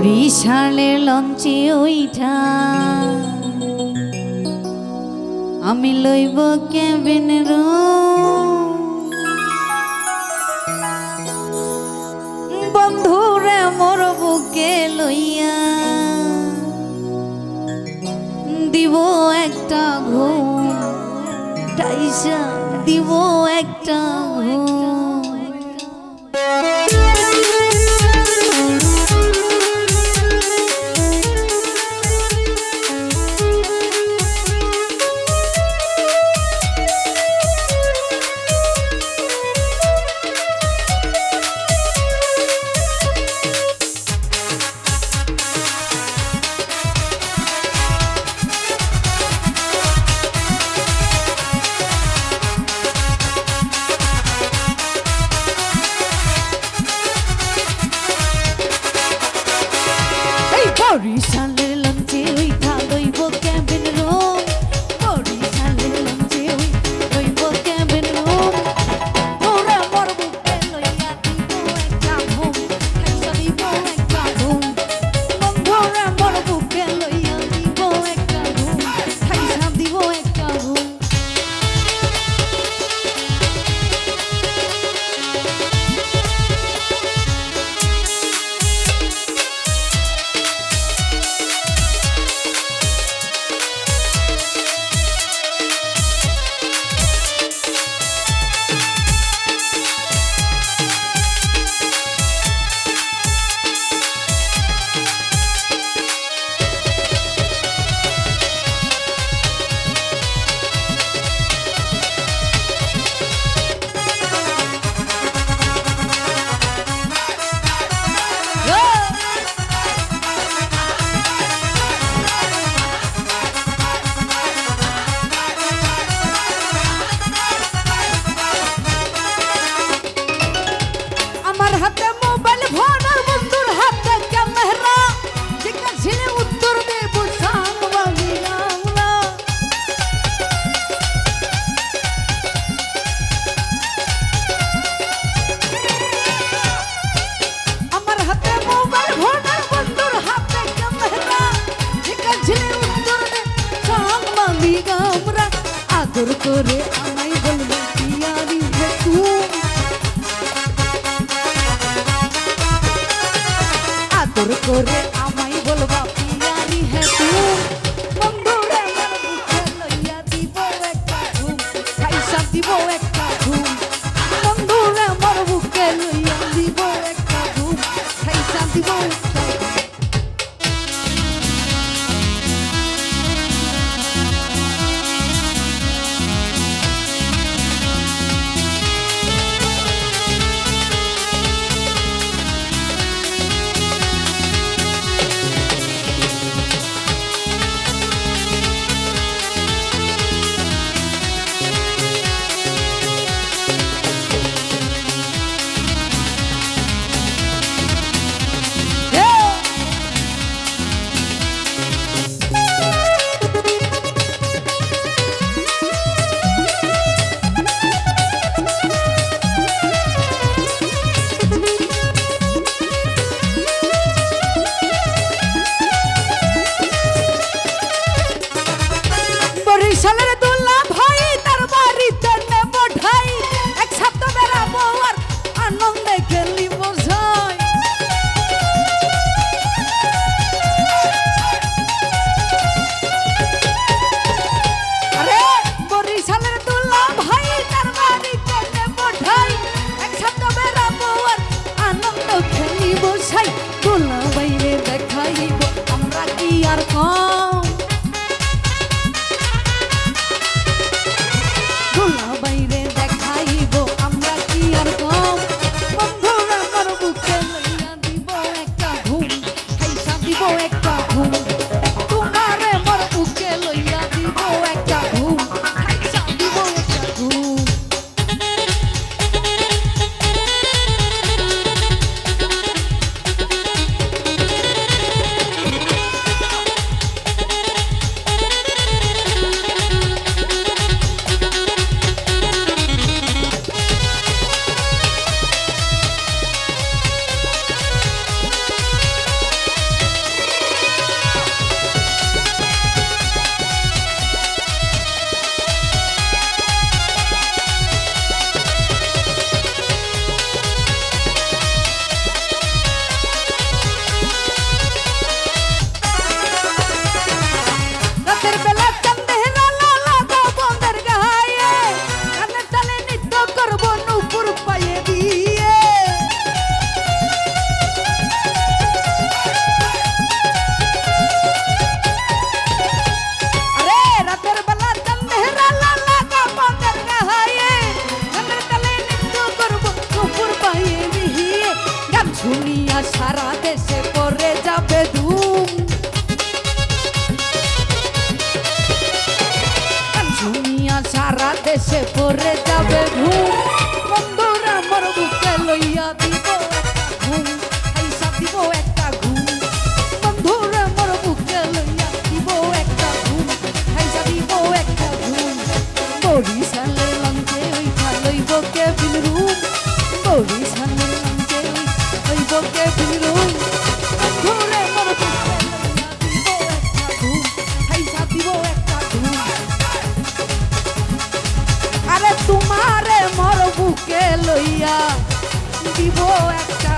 বরিশালের লঞ্চে ওইঠা আমি লইব কেবিন বন্ধুরে মোর বুকে লইয়া দিব একটা ঘুম টাইসা দিব একটা ঘুম। বরিশালের লঞ্চে ওইঠা লইব কেবিন রুম, বরিশালের লঞ্চে লইব কেবিন রুম। তোরা মোর বুকে লইয়া দিব একটা ঘুম, খাইসা দিব একটা ঘুম। বন্ধুরা মোর বুকে লইয়া দিব একটা ঘুম, খাইসা দিব একটা ঘুম। হাতে মোবাইল ভরা বন্ধুর হাতে ক্যামেরা জিজ্ঞাসিলে উত্তর দেব সাংবাদিক আমরা। আমার হাতে মোবাইল ভরা বন্ধুর হাতে ক্যামেরা জিজ্ঞাসিলে উত্তর দেব সাংবাদিক আমরা। আদর করে আমায় বলবে পিয়ারি হে তুই, আদর করে আমায় বলবা পিয়ারি হে তুই। বন্ধুরে আমার বুকে লইয়া দিব একটা ঘুম, খাইসা দিব একটা ঘুম। বন্ধুরে আমার বুকে লইয়া দিব একটা ঘুম, খাইসা দিব একটা ঘুম। দেশে পড়ে যাবে ঘুম বন্ধুরা মোর বুকে লইয়া দিব ঘুম হাইসা দিব একটা ঘুম বন্ধুরা মোর বুকে লইয়া দিব একটা ঘুম হাইসা দিব একটা ঘুম বরিশালের লঞ্চে ওই লইব কেবিন রুম বরিশালের লঞ্চে ওই লইব কেবিন রুম বন্ধুরা মোর বুকে লইয়া দিব একটা ঘুম হাইসা দিব একটা ঘুম আরে তোমারে মোর বুকে লইয়া দিব একটা